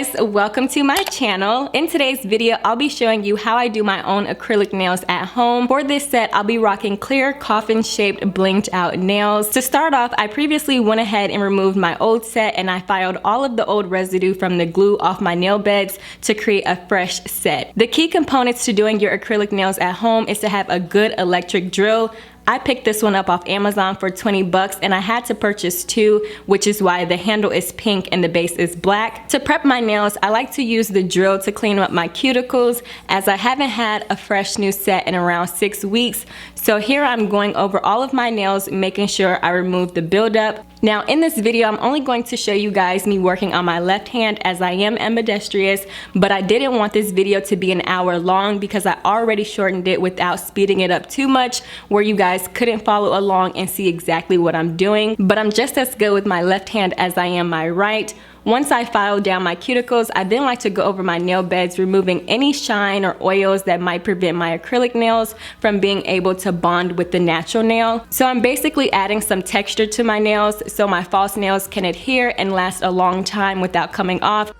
guys, welcome to my channel. In today's video, I'll be showing you how I do my own acrylic nails at home. For this set, I'll be rocking clear coffin-shaped blinged out nails. To start off, I previously went ahead and removed my old set and I filed all of the old residue from the glue off my nail beds to create a fresh set. The key components to doing your acrylic nails at home is to have a good electric drill. I picked this one up off Amazon for 20 bucks and I had to purchase two, which is why the handle is pink and the base is black. To prep my nails, I like to use the drill to clean up my cuticles as I haven't had a fresh new set in around 6 weeks. So here I'm going over all of my nails, making sure I remove the buildup. Now in this video, I'm only going to show you guys me working on my left hand as I am ambidextrous, but I didn't want this video to be an hour long because I already shortened it without speeding it up too much, where you guys couldn't follow along and see exactly what I'm doing. But I'm just as good with my left hand as I am my right. Once I file down my cuticles, I then like to go over my nail beds, removing any shine or oils that might prevent my acrylic nails from being able to bond with the natural nail. So I'm basically adding some texture to my nails so my false nails can adhere and last a long time without coming off.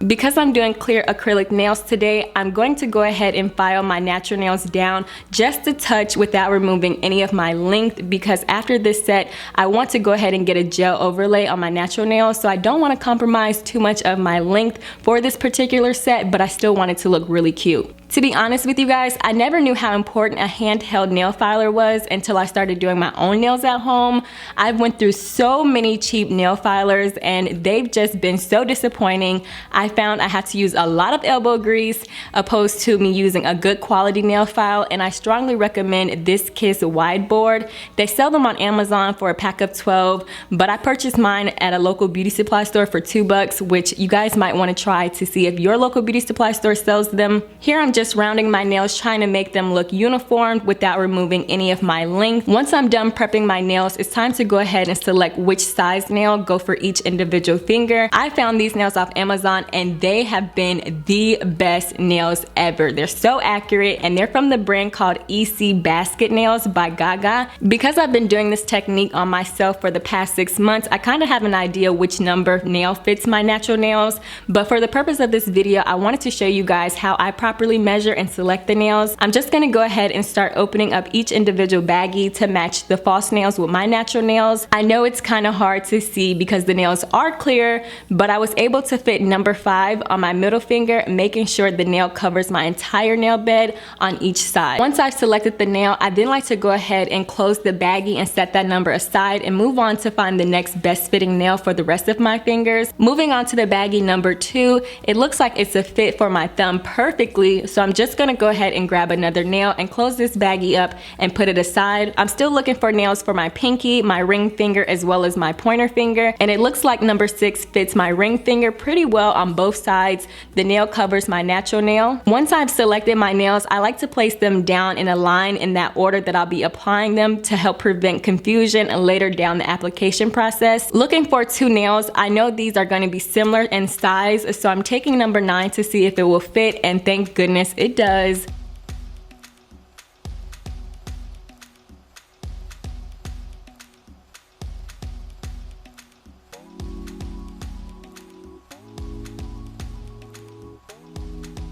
Because I'm doing clear acrylic nails today, I'm going to go ahead and file my natural nails down just a touch without removing any of my length, because after this set, I want to go ahead and get a gel overlay on my natural nails, so I don't want to compromise too much of my length for this particular set, but I still want it to look really cute. To be honest with you guys, I never knew how important a handheld nail filer was until I started doing my own nails at home. I've went through so many cheap nail filers and they've just been so disappointing. I found I have to use a lot of elbow grease opposed to me using a good quality nail file, and I strongly recommend this Kiss wide board. They sell them on Amazon for a pack of 12, but I purchased mine at a local beauty supply store for 2 bucks, which you guys might want to try to see if your local beauty supply store sells them. Here I'm just rounding my nails, trying to make them look uniform without removing any of my length. Once I'm done prepping my nails, it's time to go ahead and select which size nail go for each individual finger. I found these nails off Amazon and they have been the best nails ever. They're so accurate and they're from the brand called EC Basket Nails by Gaga. Because I've been doing this technique on myself for the past 6 months, I kind of have an idea which number nail fits my natural nails, but for the purpose of this video, I wanted to show you guys how I properly measure and select the nails. I'm just gonna go ahead and start opening up each individual baggie to match the false nails with my natural nails. I know it's kind of hard to see because the nails are clear, but I was able to fit number 5 on my middle finger, making sure the nail covers my entire nail bed on each side. Once I've selected the nail, I then like to go ahead and close the baggie and set that number aside and move on to find the next best fitting nail for the rest of my fingers. Moving on to the baggie number 2, it looks like it's a fit for my thumb perfectly, so I'm just gonna go ahead and grab another nail and close this baggie up and put it aside. I'm still looking for nails for my pinky, my ring finger, as well as my pointer finger, and it looks like number 6 fits my ring finger pretty well on both sides. The nail covers my natural nail. Once I've selected my nails, I like to place them down in a line in that order that I'll be applying them to help prevent confusion later down the application process. Looking for 2 nails, I know these are going to be similar in size, so I'm taking number 9 to see if it will fit, and thank goodness it does.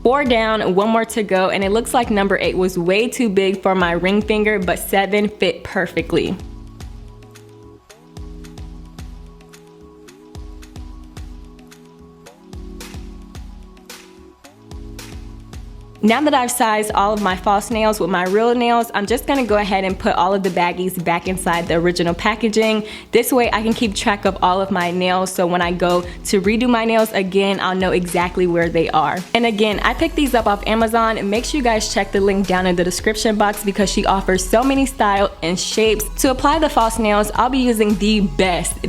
Four down, 1 more to go, and it looks like number 8 was way too big for my ring finger, but 7 fit perfectly. Now that I've sized all of my false nails with my real nails, I'm just gonna go ahead and put all of the baggies back inside the original packaging. This way I can keep track of all of my nails, so when I go to redo my nails again, I'll know exactly where they are. And again, I picked these up off Amazon, and make sure you guys check the link down in the description box because she offers so many styles and shapes. To apply the false nails, I'll be using the best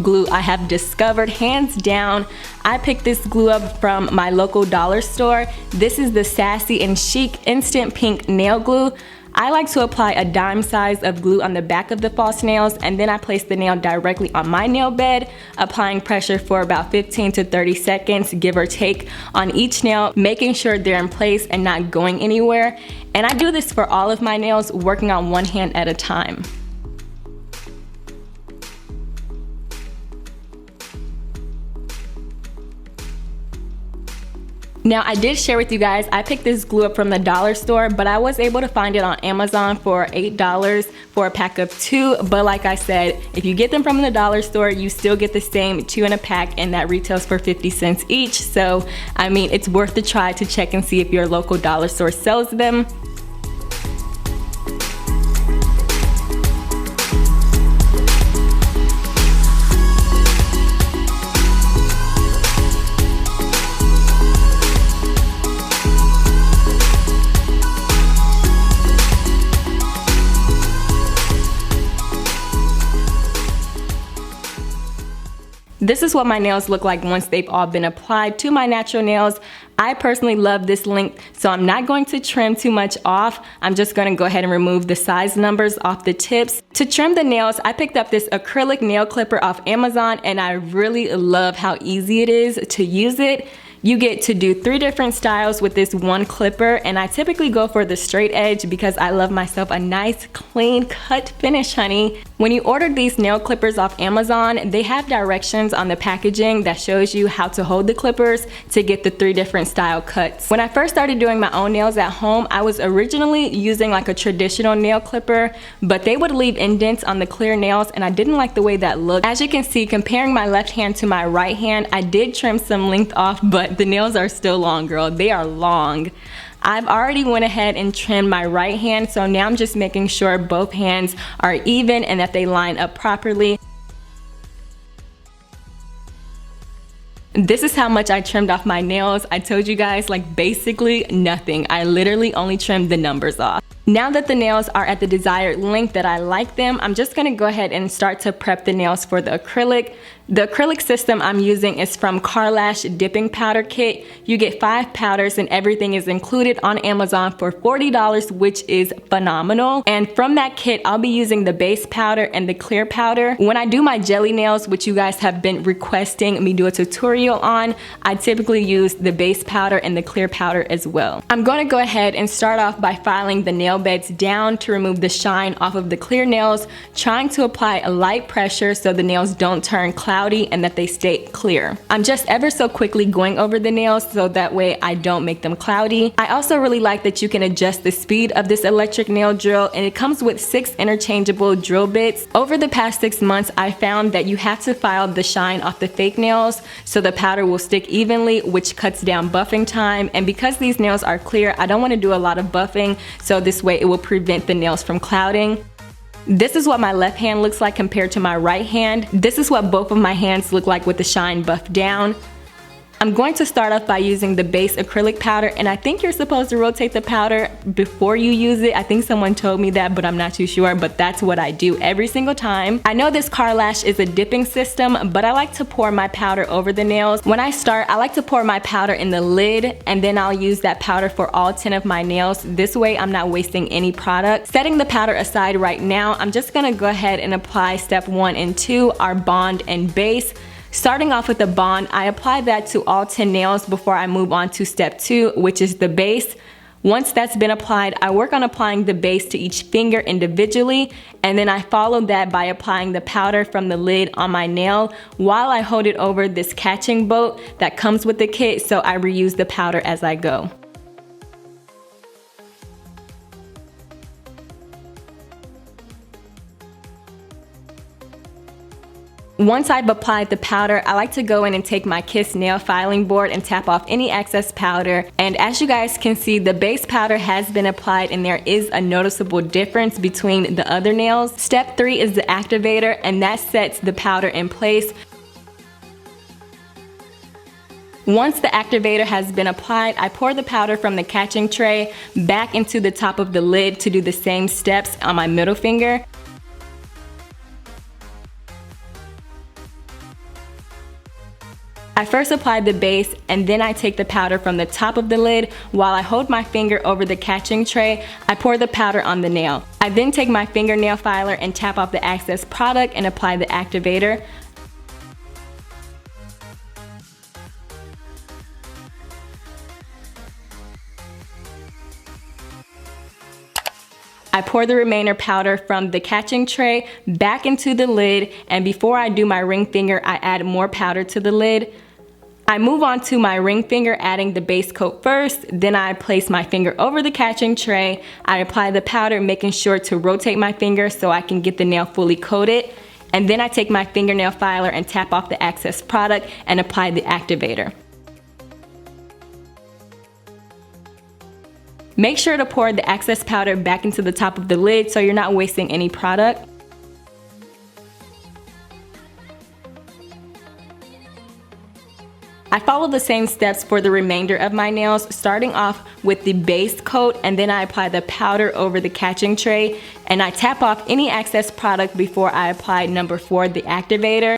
glue I have discovered, hands down. I picked this glue up from my local dollar store. This is the Sassy and Chic Instant Pink Nail Glue. I like to apply a dime size of glue on the back of the false nails, and then I place the nail directly on my nail bed, applying pressure for about 15 to 30 seconds, give or take, on each nail, making sure they're in place and not going anywhere. And I do this for all of my nails, working on one hand at a time. Now, I did share with you guys, I picked this glue up from the dollar store, but I was able to find it on Amazon for $8 for a pack of 2. But like I said, if you get them from the dollar store, you still get the same 2 in a pack, and that retails for 50 cents each. So, I mean, it's worth the try to check and see if your local dollar store sells them. This is what my nails look like once they've all been applied to my natural nails. I personally love this length, so I'm not going to trim too much off. I'm just going to go ahead and remove the size numbers off the tips. To trim the nails, I picked up this acrylic nail clipper off Amazon, and I really love how easy it is to use it. You get to do 3 different styles with this one clipper, and I typically go for the straight edge because I love myself a nice clean cut finish, honey. When you order these nail clippers off Amazon, they have directions on the packaging that shows you how to hold the clippers to get the 3 different style cuts. When I first started doing my own nails at home, I was originally using like a traditional nail clipper, but they would leave indents on the clear nails, and I didn't like the way that looked. As you can see, comparing my left hand to my right hand, I did trim some length off, but the nails are still long, girl. They are long. I've already went ahead and trimmed my right hand, so now I'm just making sure both hands are even and that they line up properly. This is how much I trimmed off my nails. I told you guys, like, basically nothing. I literally only trimmed the numbers off. Now that the nails are at the desired length that I like them, I'm just gonna go ahead and start to prep the nails for the acrylic. The acrylic system I'm using is from Carlash Dipping Powder Kit. You get 5 powders and everything is included on Amazon for $40, which is phenomenal. And from that kit, I'll be using the base powder and the clear powder. When I do my jelly nails, which you guys have been requesting me do a tutorial on, I typically use the base powder and the clear powder as well. I'm gonna go ahead and start off by filing the nail beds down to remove the shine off of the clear nails, trying to apply a light pressure so the nails don't turn cloudy and that they stay clear. I'm just ever so quickly going over the nails so that way I don't make them cloudy. I also really like that you can adjust the speed of this electric nail drill, and it comes with 6 interchangeable drill bits. Over the past 6 months, I found that you have to file the shine off the fake nails so the powder will stick evenly, which cuts down buffing time. And because these nails are clear, I don't want to do a lot of buffing, so this way it will prevent the nails from clouding. This is what my left hand looks like compared to my right hand. This is what both of my hands look like with the shine buffed down. I'm going to start off by using the base acrylic powder, and I think you're supposed to rotate the powder before you use it. I think someone told me that, but I'm not too sure, but that's what I do every single time. I know this Carlash is a dipping system, but I like to pour my powder over the nails. When I start, I like to pour my powder in the lid, and then I'll use that powder for all 10 of my nails. This way I'm not wasting any product. Setting the powder aside right now, I'm just gonna go ahead and apply step 1 and 2, our bond and base. Starting off with the bond, I apply that to all 10 nails before I move on to step 2, which is the base. Once that's been applied, I work on applying the base to each finger individually, and then I follow that by applying the powder from the lid on my nail while I hold it over this catching bolt that comes with the kit, so I reuse the powder as I go. Once I've applied the powder, I like to go in and take my Kiss nail filing board and tap off any excess powder. And as you guys can see, the base powder has been applied and there is a noticeable difference between the other nails. Step 3 is the activator, and that sets the powder in place. Once the activator has been applied, I pour the powder from the catching tray back into the top of the lid to do the same steps on my middle finger. I first apply the base, and then I take the powder from the top of the lid. While I hold my finger over the catching tray, I pour the powder on the nail. I then take my fingernail filer and tap off the excess product and apply the activator. I pour the remainder powder from the catching tray back into the lid, and before I do my ring finger, I add more powder to the lid. I move on to my ring finger, adding the base coat first. Then I place my finger over the catching tray. I apply the powder, making sure to rotate my finger so I can get the nail fully coated. And then I take my fingernail filer and tap off the excess product and apply the activator. Make sure to pour the excess powder back into the top of the lid so you're not wasting any product. I follow the same steps for the remainder of my nails, starting off with the base coat, and then I apply the powder over the catching tray, and I tap off any excess product before I apply number 4, the activator.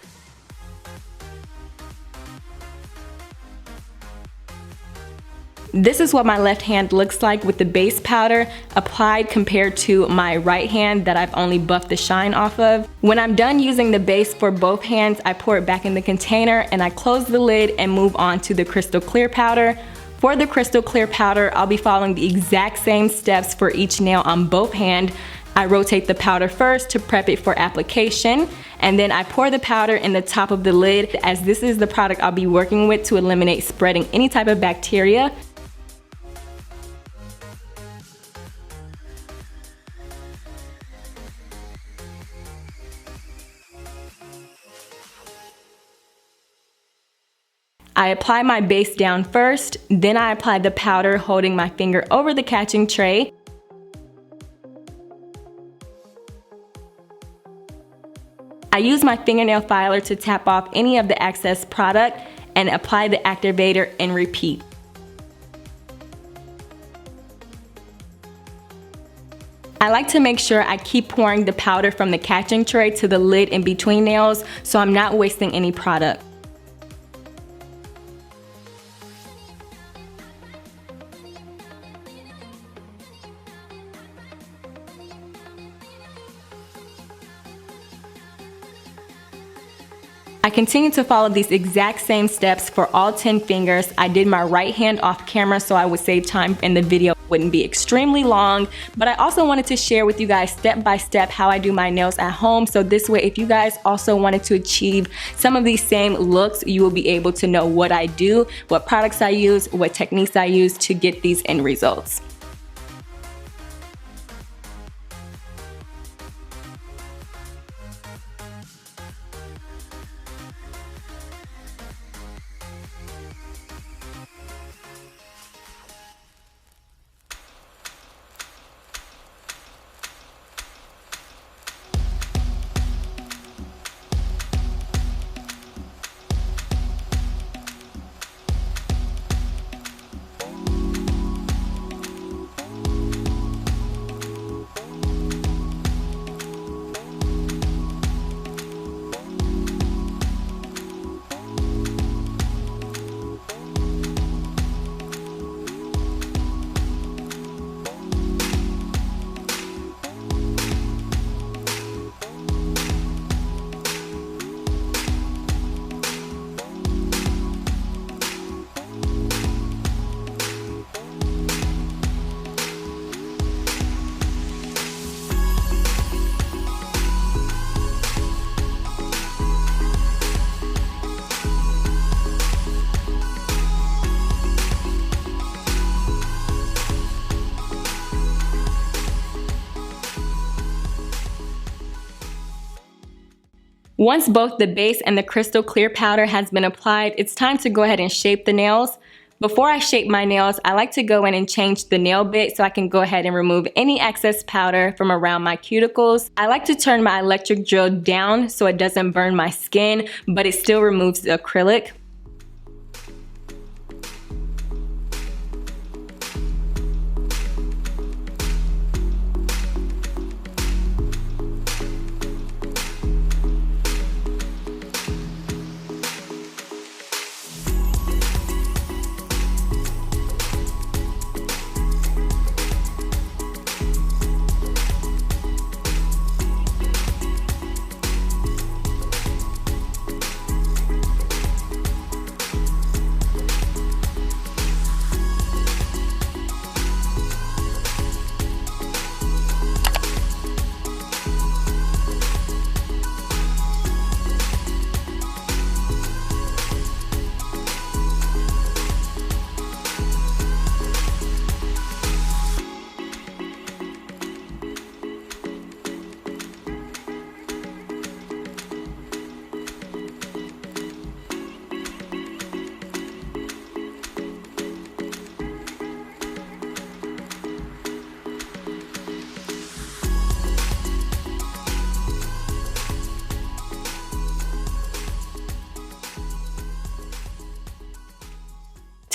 This is what my left hand looks like with the base powder applied compared to my right hand that I've only buffed the shine off of. When I'm done using the base for both hands, I pour it back in the container and I close the lid and move on to the crystal clear powder. For the crystal clear powder, I'll be following the exact same steps for each nail on both hands. I rotate the powder first to prep it for application, and then I pour the powder in the top of the lid, as this is the product I'll be working with to eliminate spreading any type of bacteria. I apply my base down first, then I apply the powder holding my finger over the catching tray. I use my fingernail filer to tap off any of the excess product and apply the activator and repeat. I like to make sure I keep pouring the powder from the catching tray to the lid in between nails so I'm not wasting any product. I continue to follow these exact same steps for all 10 fingers. I did my right hand off camera so I would save time and the video wouldn't be extremely long, but I also wanted to share with you guys step by step how I do my nails at home, so this way if you guys also wanted to achieve some of these same looks, you will be able to know what I do, what products I use, what techniques I use to get these end results. Once both the base and the crystal clear powder has been applied, it's time to go ahead and shape the nails. Before I shape my nails, I like to go in and change the nail bit so I can go ahead and remove any excess powder from around my cuticles. I like to turn my electric drill down so it doesn't burn my skin, but it still removes the acrylic.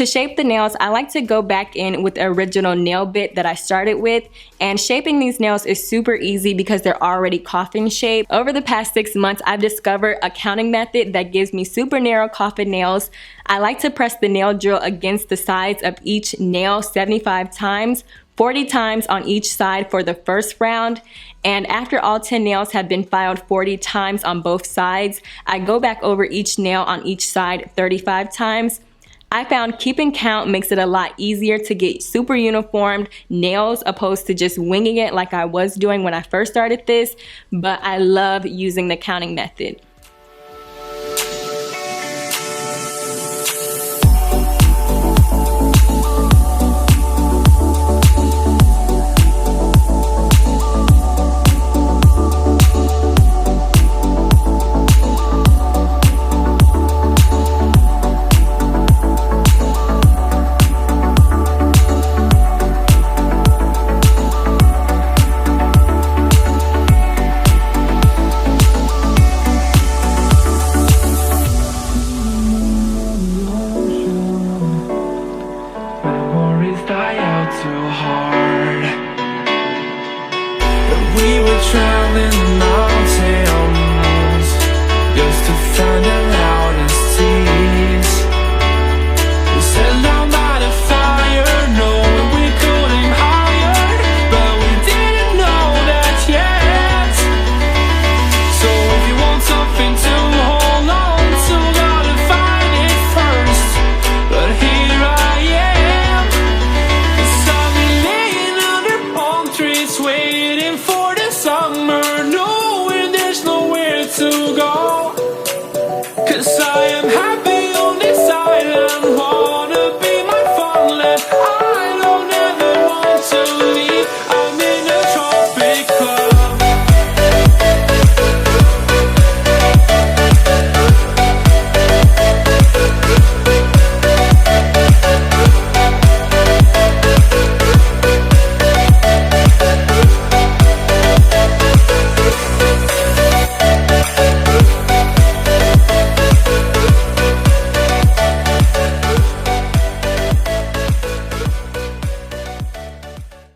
To shape the nails, I like to go back in with the original nail bit that I started with, and shaping these nails is super easy because they're already coffin shaped. Over the past 6 months, I've discovered a counting method that gives me super narrow coffin nails. I like to press the nail drill against the sides of each nail 75 times, 40 times on each side for the first round. And after all 10 nails have been filed 40 times on both sides, I go back over each nail on each side 35 times. I found keeping count makes it a lot easier to get super uniformed nails opposed to just winging it like I was doing when I first started this, but I love using the counting method.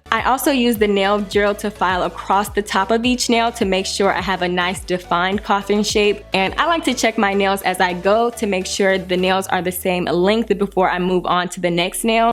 I also use the nail drill to file across the top of each nail to make sure I have a nice defined coffin shape. And I like to check my nails as I go to make sure the nails are the same length before I move on to the next nail.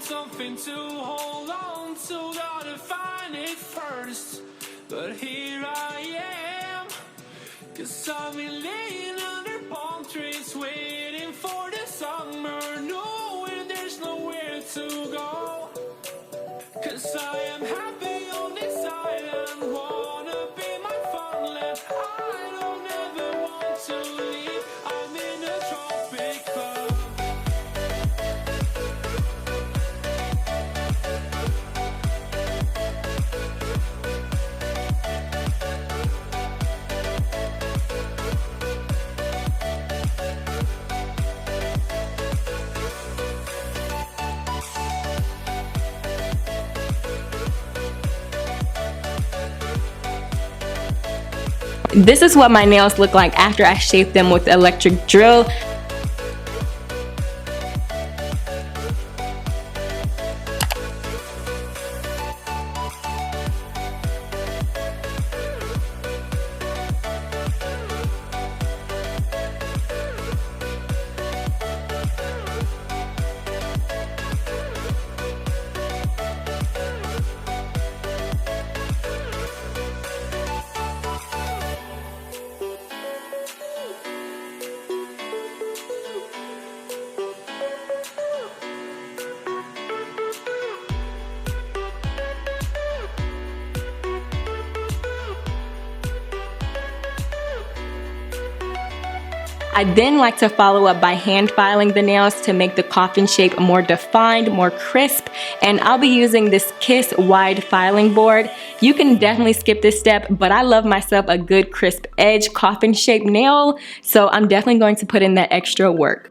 Something to hold on to, gotta find it first. But here I am, 'cause I've been laying under palm trees, waiting for the summer, knowing there's nowhere to go. 'Cause I am happy on this island, wanna be my farmland. I don't ever want to leave, I'm in a tropic club. This is what my nails look like after I shape them with the electric drill. I then like to follow up by hand filing the nails to make the coffin shape more defined, more crisp, and I'll be using this Kiss wide filing board. You can definitely skip this step, but I love myself a good crisp edge coffin shaped nail, so I'm definitely going to put in that extra work.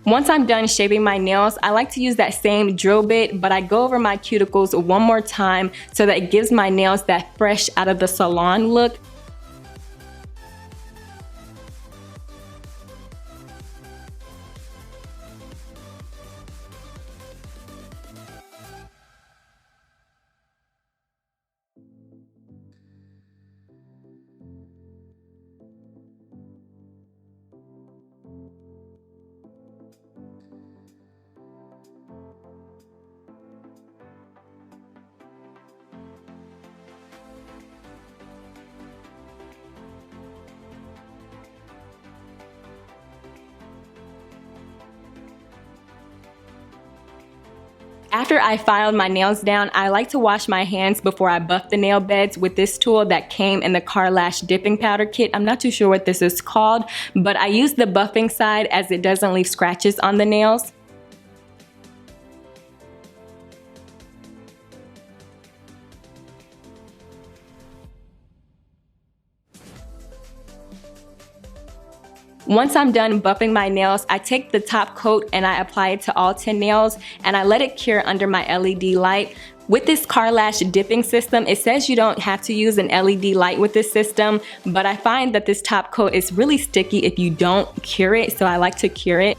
Once I'm done shaping my nails, I like to use that same drill bit, but I go over my cuticles one more time so that it gives my nails that fresh out of the salon look. After I filed my nails down, I like to wash my hands before I buff the nail beds with this tool that came in the Car Lash dipping powder kit. I'm not too sure what this is called, but I use the buffing side as it doesn't leave scratches on the nails. Once I'm done buffing my nails, I take the top coat and I apply it to all 10 nails and I let it cure under my LED light. With this Car Lash dipping system, it says you don't have to use an LED light with this system, but I find that this top coat is really sticky if you don't cure it, so I like to cure it.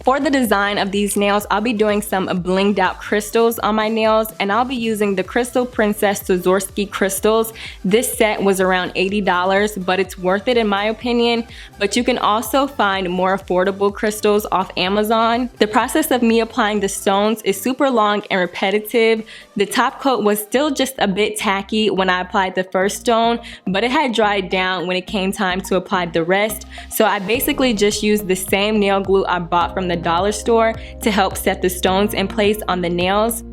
For the design of these nails, I'll be doing some blinged out crystals on my nails, and I'll be using the Crystal Princess Swarovski crystals. This set was around $80, but it's worth it in my opinion. But you can also find more affordable crystals off Amazon. The process of me applying the stones is super long and repetitive. The top coat was still just a bit tacky when I applied the first stone, but it had dried down when it came time to apply the rest. So I basically just used the same nail glue I bought from the dollar store to help set the stones in place on the nails.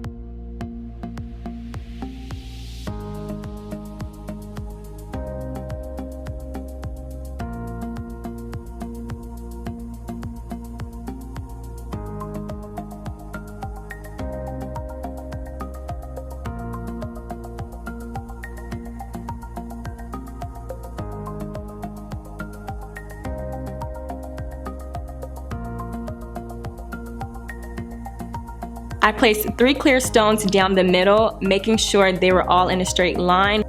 I placed 3 clear stones down the middle, making sure they were all in a straight line.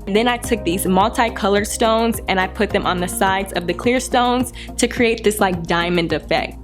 Then I took these multicolored stones and I put them on the sides of the clear stones to create this like diamond effect.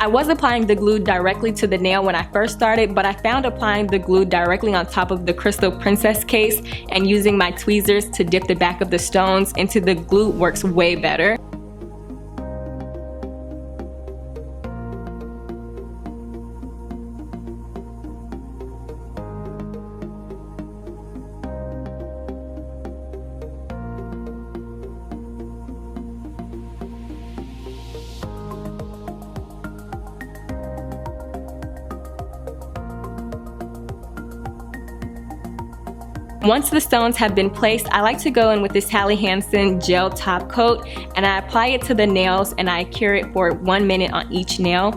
I was applying the glue directly to the nail when I first started, but I found applying the glue directly on top of the Crystal Princess case and using my tweezers to dip the back of the stones into the glue works way better. Once the stones have been placed, I like to go in with this Sally Hansen gel top coat and I apply it to the nails and I cure it for 1 minute on each nail.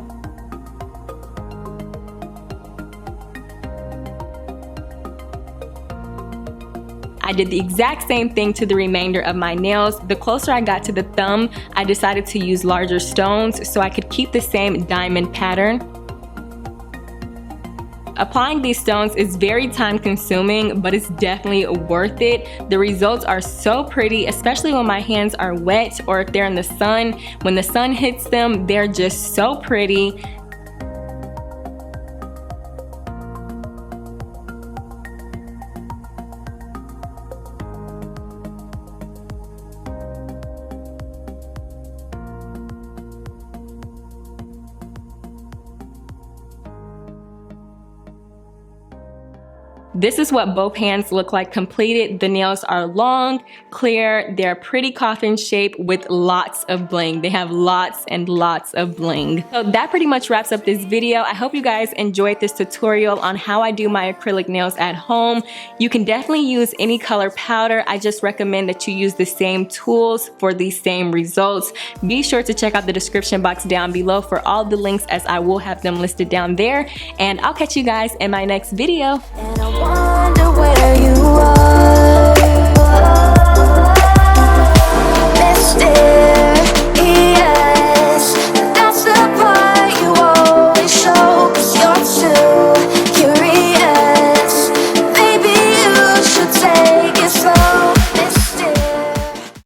I did the exact same thing to the remainder of my nails. The closer I got to the thumb, I decided to use larger stones so I could keep the same diamond pattern. Applying these stones is very time consuming, but it's definitely worth it. The results are so pretty, especially when my hands are wet or if they're in the sun. When the sun hits them, they're just so pretty. This is what both hands look like completed. The nails are long, clear, they're pretty coffin shape with lots of bling. They have lots and lots of bling. So that pretty much wraps up this video. I hope you guys enjoyed this tutorial on how I do my acrylic nails at home. You can definitely use any color powder. I just recommend that you use the same tools for the same results. Be sure to check out the description box down below for all the links, as I will have them listed down there. And I'll catch you guys in my next video. And I wonder where you are.